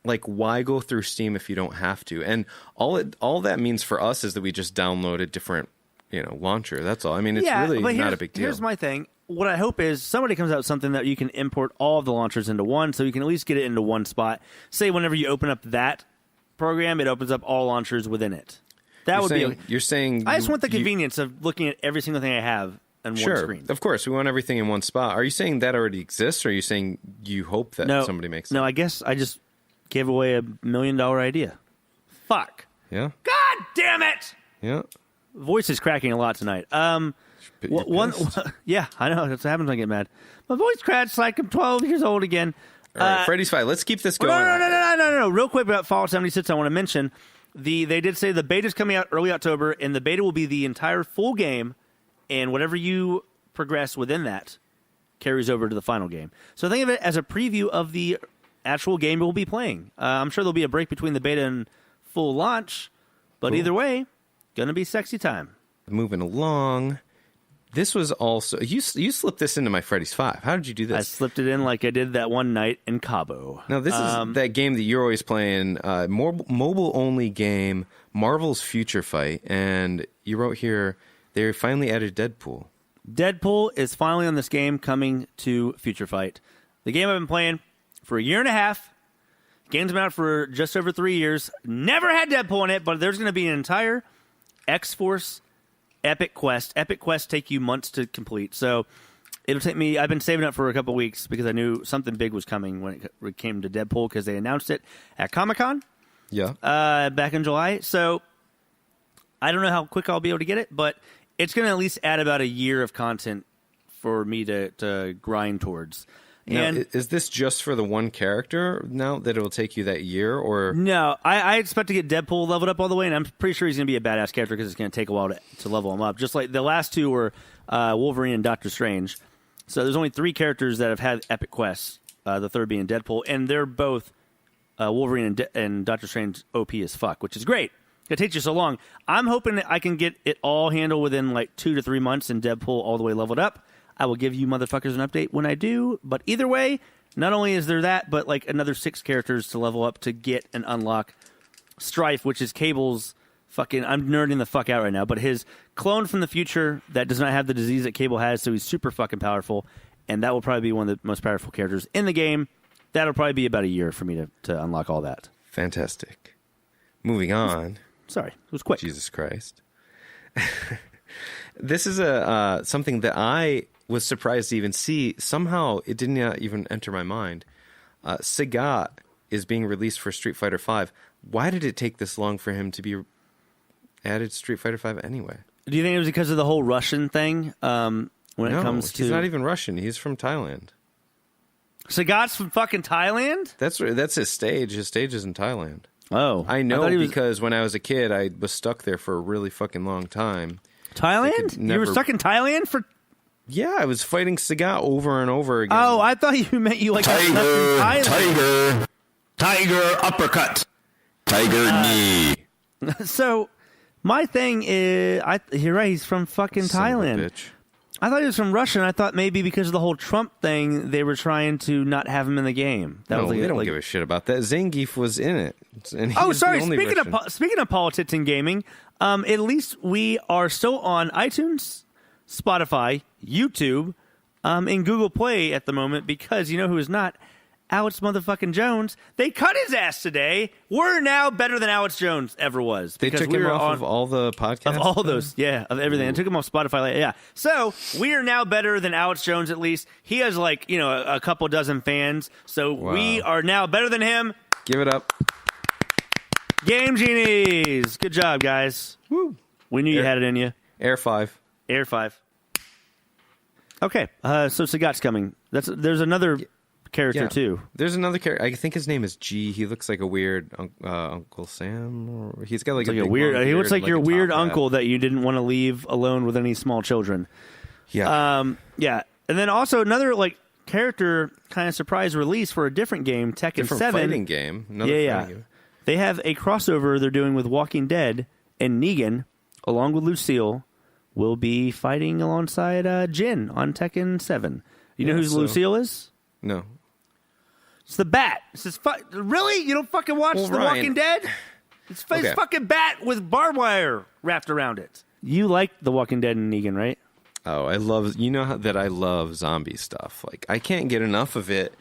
like, why go through Steam if you don't have to? And all that means for us is that we just download a different, launcher. That's all. I mean, it's really not a big deal. Here's my thing. What I hope is somebody comes out with something that you can import all of the launchers into one, so you can at least get it into one spot. Say whenever you open up that program, it opens up all launchers within it. You're saying I just want the convenience of looking at every single thing I have on one screen. Of course, we want everything in one spot. Are you saying that already exists, or are you saying you hope that somebody makes it? No, I guess I just gave away $1 million idea. Fuck. Yeah. God damn it. Yeah. Voice is cracking a lot tonight. Yeah, I know. That's what happens when I get mad. My voice cracks like I'm 12 years old again. All right, Freddy's Fight. Let's keep this going. No. Real quick about Fallout 76, I want to mention they did say the beta is coming out early October, and the beta will be the entire full game, and whatever you progress within that carries over to the final game. So think of it as a preview of the actual game we'll be playing. I'm sure there'll be a break between the beta and full launch, but either way, gonna be sexy time. Moving along. This was also... You slipped this into my Freddy's 5. How did you do this? I slipped it in like I did that one night in Cabo. Now, this is that game that you're always playing, mobile-only game, Marvel's Future Fight, and you wrote here, they finally added Deadpool. Deadpool is finally on this game coming to Future Fight. The game I've been playing for a year and a half. Game's been out for just over 3 years. Never had Deadpool in it, but there's going to be an entire X-Force Epic Quest. Epic Quests take you months to complete. So it'll take me... I've been saving up for a couple of weeks because I knew something big was coming when it came to Deadpool because they announced it at Comic-Con. Yeah. Back in July. So I don't know how quick I'll be able to get it, but it's going to at least add about a year of content for me to grind towards. Now, and is this just for the one character now that it will take you that year? Or no, I expect to get Deadpool leveled up all the way, and I'm pretty sure he's going to be a badass character because it's going to take a while to level him up. Just like the last two were Wolverine and Doctor Strange. So there's only 3 characters that have had epic quests, the third being Deadpool, and they're both Wolverine and Doctor Strange OP as fuck, which is great. It takes you so long. I'm hoping that I can get it all handled within like 2 to 3 months and Deadpool all the way leveled up. I will give you motherfuckers an update when I do. But either way, not only is there that, but like another 6 characters to level up to get and unlock Strife, which is Cable's fucking... I'm nerding the fuck out right now, but his clone from the future that does not have the disease that Cable has, so he's super fucking powerful. And that will probably be one of the most powerful characters in the game. That'll probably be about a year for me to unlock all that. Fantastic. Moving on. Sorry, it was quick. Jesus Christ. This is something that I was surprised to even see. Somehow it didn't even enter my mind. Sagat is being released for Street Fighter V. Why did it take this long for him to be added to Street Fighter V anyway? Do you think it was because of the whole Russian thing? When it comes to... he's not even Russian. He's from Thailand. Sagat's from fucking Thailand? That's his stage. His stage is in Thailand. Oh. I know because when I was a kid, I was stuck there for a really fucking long time. Thailand? You were stuck in Thailand for... Yeah, I was fighting Sagat over and over again. Oh, I thought you meant you like got stuck in Thailand. Tiger uppercut. Tiger knee. So, my thing is... you're right, he's from fucking Thailand. Bitch. I thought he was from Russia, and I thought maybe because of the whole Trump thing, they were trying to not have him in the game. They don't give a shit about that. Zangief was in it. And sorry. Speaking of politics and gaming, at least we are still on iTunes, Spotify, YouTube, and Google Play at the moment because you know who is not? Alex motherfucking Jones. They cut his ass today. We're now better than Alex Jones ever was. They took him off of all the podcasts? Of all those, yeah, of everything. They took him off Spotify, yeah. So, we are now better than Alex Jones, at least. He has, a couple dozen fans. So, we are now better than him. Give it up. Game Genies. Good job, guys. Woo. We knew you had it in you. Air 5. Air 5. Okay, so Sagat's coming. There's another... character too. There's another character. I think his name is G. He looks like a weird Uncle Sam. Or he's got like a weird. He looks like your weird uncle that you didn't want to leave alone with any small children. Yeah. Yeah. And then also another character kind of surprise release for a different game, Tekken 7. Fighting game. Game. They have a crossover they're doing with Walking Dead, and Negan, along with Lucille, will be fighting alongside Jin on Tekken 7. You know who Lucille is? No. It's the bat. It's this really? You don't fucking watch The Ryan. Walking Dead? It's Okay. fucking bat with barbed wire wrapped around it. You like The Walking Dead and Negan, right? Oh, I love, that I love zombie stuff. Like, I can't get enough of it.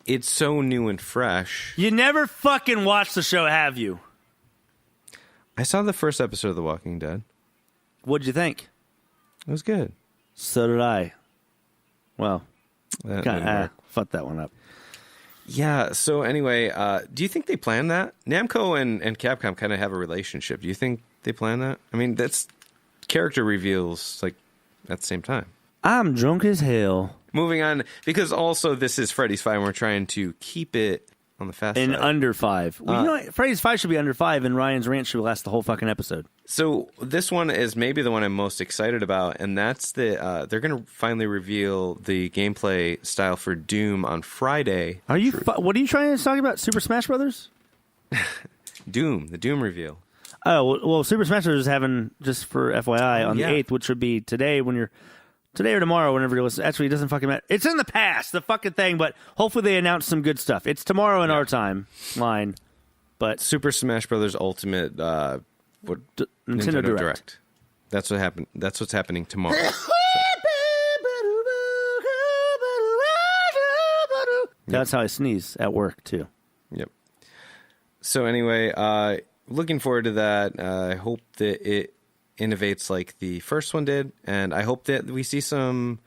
It's so new and fresh. You never fucking watched the show, have you? I saw the first episode of The Walking Dead. What'd you think? It was good. So did I. Well, That didn't work. fucked that one up. Yeah, so anyway, do you think they planned that? Namco and Capcom kind of have a relationship. Do you think they planned that? I mean, that's character reveals, like, at the same time. I'm drunk as hell. Moving on, because also this is Freddy's 5, and we're trying to keep it on the fast In side. under 5. Well, Freddy's 5 should be under 5, and Ryan's Rant should last the whole fucking episode. So this one is maybe the one I'm most excited about, and that's they're going to finally reveal the gameplay style for Doom on Friday. Are you? What are you trying to talk about? Super Smash Brothers? Doom, the Doom reveal. Oh well, Super Smash Brothers is having, just for FYI, on yeah. the 8th, which would be today or tomorrow, whenever you listen. Actually, it doesn't fucking matter. It's in the past, the fucking thing, but hopefully they announce some good stuff. It's tomorrow in our time line, but Super Smash Brothers Ultimate Nintendo Direct. That's what happened. That's what's happening tomorrow. That's how I sneeze at work too. Yep. So anyway, looking forward to that. I hope that it innovates like the first one did, and I hope that we see some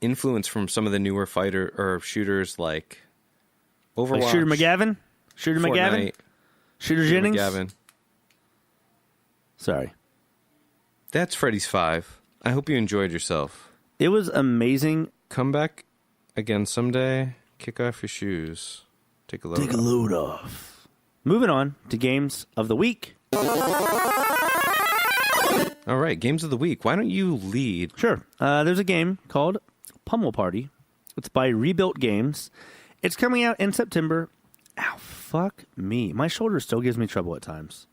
influence from some of the newer fighter or shooters like Overwatch, Like Shooter McGavin? Shooter McGavin? Fortnite, Shooter Jennings? McGavin. Sorry. That's Freddy's 5. I hope you enjoyed yourself. It was amazing. Come back again someday. Kick off your shoes. Take a load. Take a off. load off. Moving on to games of the week. All right, games of the week. Why don't you lead? Sure. There's a game called Pummel Party. It's by Rebuilt Games. It's coming out in September. Ow, fuck me. My shoulder still gives me trouble at times.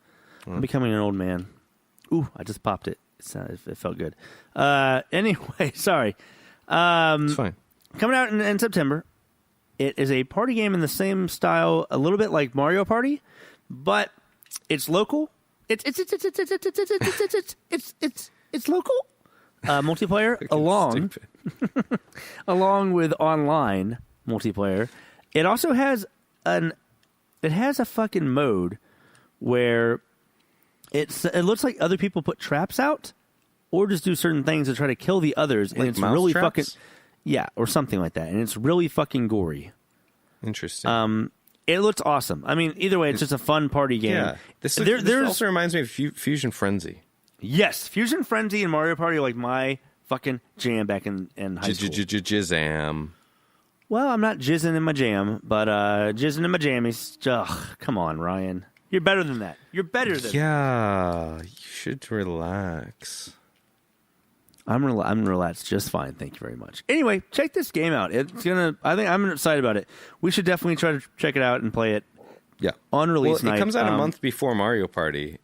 I'm becoming an old man. Ooh, I just popped it. It felt good. Anyway, sorry. It's fine. Coming out in September. It is a party game in the same style, a little bit like Mario Party, but it's local. It's local. Multiplayer along with online multiplayer. It also has a fucking mode where it looks like other people put traps out or just do certain things to try to kill the others, and Like it's mouse really traps? fucking or something like that, and it's really fucking gory. Interesting. It looks awesome. I mean, either way, it's just a fun party game. Yeah. This There's also reminds me of Fusion Frenzy. yes, Fusion Frenzy and Mario Party are like my fucking jam back in high school. Jizzam. Well, I'm not jizzing in my jam, but jizzing in my jammies. Ugh, come on, Ryan. You're better than that. You're better than that. Yeah, you should relax. I'm relaxed just fine. Thank you very much. Anyway, check this game out. I think I'm excited about it. We should definitely try to check it out and play it Yeah. on release night. It comes out a month before Mario Party,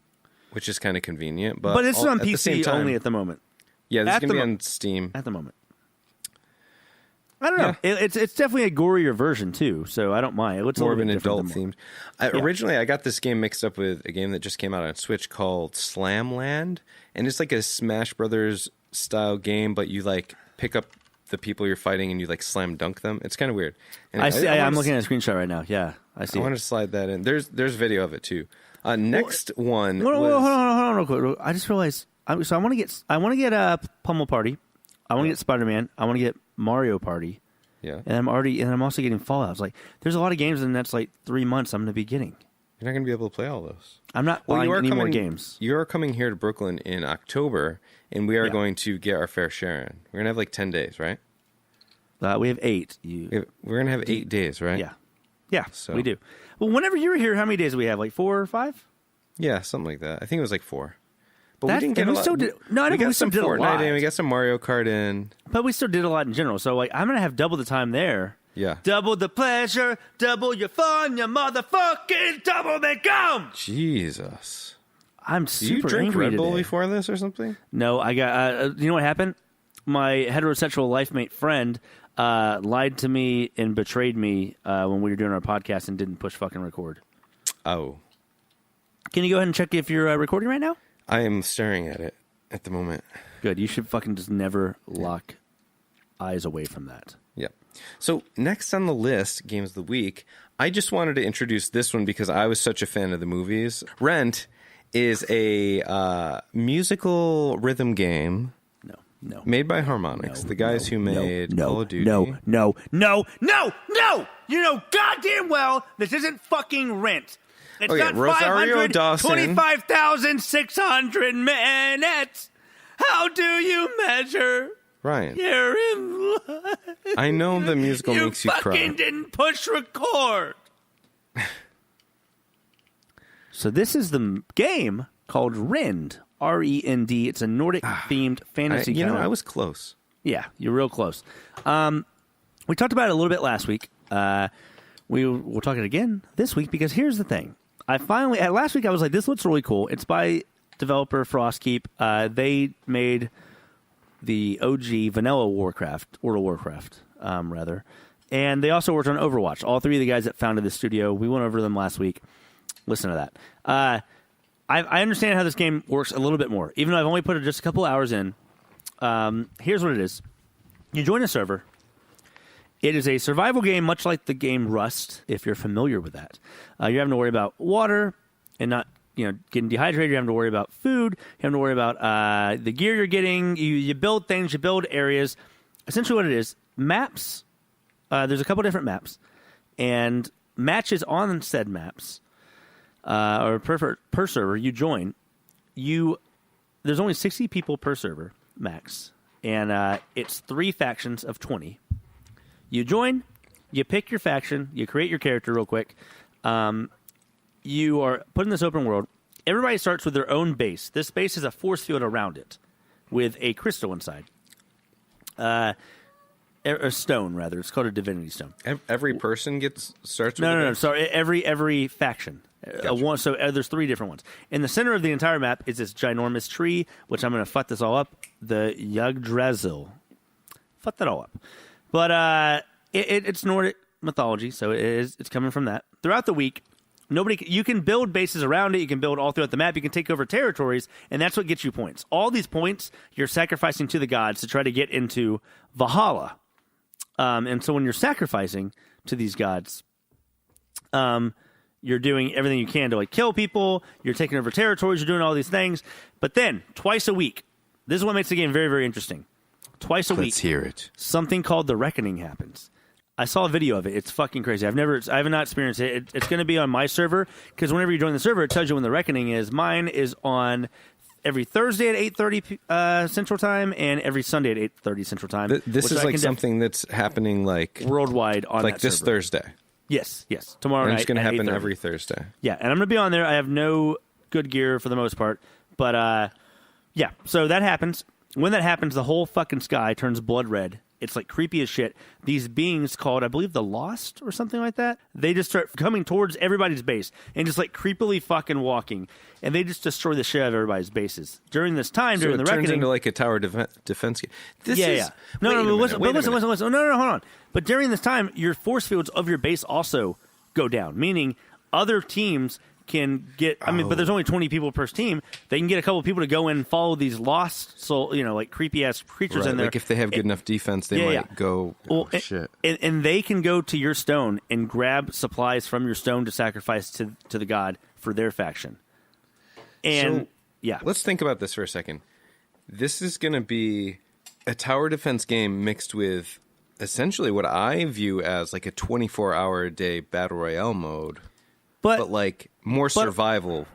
which is kind of convenient. But it's on at the same PC time, only at the moment. Yeah, this is at going to the be mo- on Steam. At the moment. I don't know. It's definitely a gorier version too, so I don't mind. It looks More a of an little bit adult different themed. Originally, I got this game mixed up with a game that just came out on Switch called Slamland, and it's like a Smash Brothers style game, but you like pick up the people you're fighting and you like slam dunk them. It's kind of weird. And I see. I'm looking at a screenshot right now. Yeah, I see. I want to slide that in. There's video of it too. Next one. Hold was, on, real quick. I just realized. So I want to get Pummel Party. I want to get Spider-Man. I want to get Mario Party. Yeah. And I'm also getting Fallout. It's like there's a lot of games in the next like 3 months I'm going to be getting. You're not going to be able to play all those. I'm not buying any more games. You are coming here to Brooklyn in October, and we are going to get our fair share in. We're going to have like 10 days, right? We have 8. We're going to have 8 days, right? Yeah, So- we do. Well, whenever you were here, how many days do we have? Like 4 or 5? Yeah, something like that. I think it was like 4. But That- we didn't get and a we lot. still did- no, I know, we but got we still some did a Fortnite lot. in. We got some Mario Kart in. But we still did a lot in general. So like I'm going to have double the time there. Yeah. Double the pleasure, double your fun, your motherfucking double me gum. Jesus. I'm Do super you drink angry Red Bull today. before this or something? No, I got. You know what happened? My heterosexual life mate friend lied to me and betrayed me when we were doing our podcast and didn't push fucking record. Oh. Can you go ahead and check if you're recording right now? I am staring at it at the moment. Good. You should fucking just never lock eyes away from that. Yep. So next on the list, Games of the Week, I just wanted to introduce this one because I was such a fan of the movies. Rend is a musical rhythm game. No. Made by Harmonix, the guys who made Call of Duty. No. You know goddamn well this isn't fucking Rent. It's Okay, not Rosario Dawson. 25,600 minutes. How do you measure? Ryan, You're in love. I know the musical makes you cry. You fucking didn't push record. So this is the game called Rend. R-E-N-D. It's a Nordic-themed fantasy. I was close. Yeah, you're real close. We talked about it a little bit last week. We'll talk it again this week because here's the thing. Last week I was like, this looks really cool. It's by developer Frostkeep. They made the OG vanilla World of Warcraft, rather. And they also worked on Overwatch. All three of the guys that founded the studio, we went over them last week. Listen to that. I understand how this game works a little bit more, even though I've only put just a couple hours in. Here's what it is. You join a server. It is a survival game, much like the game Rust, if you're familiar with that. You're having to worry about water and not getting dehydrated. You're having to worry about food. You're having to worry about the gear you're getting. You build things. You build areas. Essentially what it is, maps. There's a couple different maps. And matches on said maps, or per server, you join. There's only 60 people per server, max. And it's 3 factions of 20. You join, you pick your faction, you create your character real quick. You are put in this open world. Everybody starts with their own base. This base has a force field around it with a crystal inside. A stone, rather. It's called a divinity stone. Every person starts with No. Sorry, every faction. Gotcha. So there's 3 different ones. In the center of the entire map is this ginormous tree, which I'm going to fuck this all up. The Yggdrasil. Fuck that all up. But it's Nordic mythology, so it's coming from that. Throughout the week, you can build bases around it. You can build all throughout the map. You can take over territories, and that's what gets you points. All these points you're sacrificing to the gods to try to get into Valhalla. And so when you're sacrificing to these gods, you're doing everything you can to kill people. You're taking over territories. You're doing all these things. But then twice a week, this is what makes the game very, very interesting. Twice a week, let's hear it. Something called the Reckoning happens. I saw a video of it. It's fucking crazy. I have not experienced it. It's going to be on my server because whenever you join the server, it tells you when the Reckoning is. Mine is on every Thursday at 8:30 Central Time and every Sunday at 8:30 Central Time. This is something that's happening worldwide on that this server. Thursday. Yes. Tomorrow night. It's going to happen 8:30. every Thursday. Yeah, and I'm going to be on there. I have no good gear for the most part, but yeah. So that happens. When that happens, the whole fucking sky turns blood red. It's creepy as shit. These beings called, I believe, the Lost or something like that. They just start coming towards everybody's base and just creepily fucking walking, and they just destroy the shit out of everybody's bases. During this time, during the Reckoning, Reckoning, turns into a tower defense game. Listen. No, hold on. But during this time, your force fields of your base also go down, meaning other teams can get. But there's only 20 people per team. They can get a couple of people to go in and follow these lost soul, creepy ass creatures in there. If they have good enough defense, they might go. Shit. And they can go to your stone and grab supplies from your stone to sacrifice to the god for their faction. And let's think about this for a second. This is going to be a tower defense game mixed with essentially what I view as a 24-hour-a-day battle royale mode. But more survival,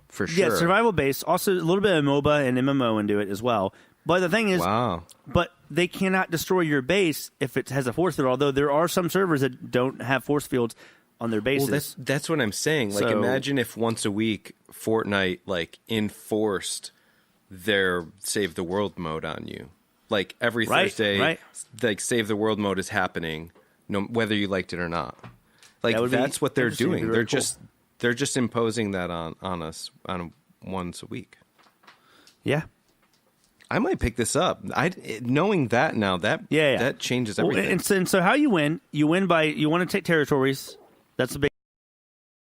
for sure. Yeah, survival based. Also, a little bit of MOBA and MMO into it as well. But the thing is, but they cannot destroy your base if it has a force field. Although there are some servers that don't have force fields on their bases. Well, that's what I'm saying. Imagine if once a week Fortnite enforced their Save the World mode on you. Every Thursday, Save the World mode is happening, whether you liked it or not. That's what they're doing. They're just imposing that on us once a week. Yeah. I might pick this up. Knowing that now, that changes everything. Well, and so how you win by you want to take territories. That's the big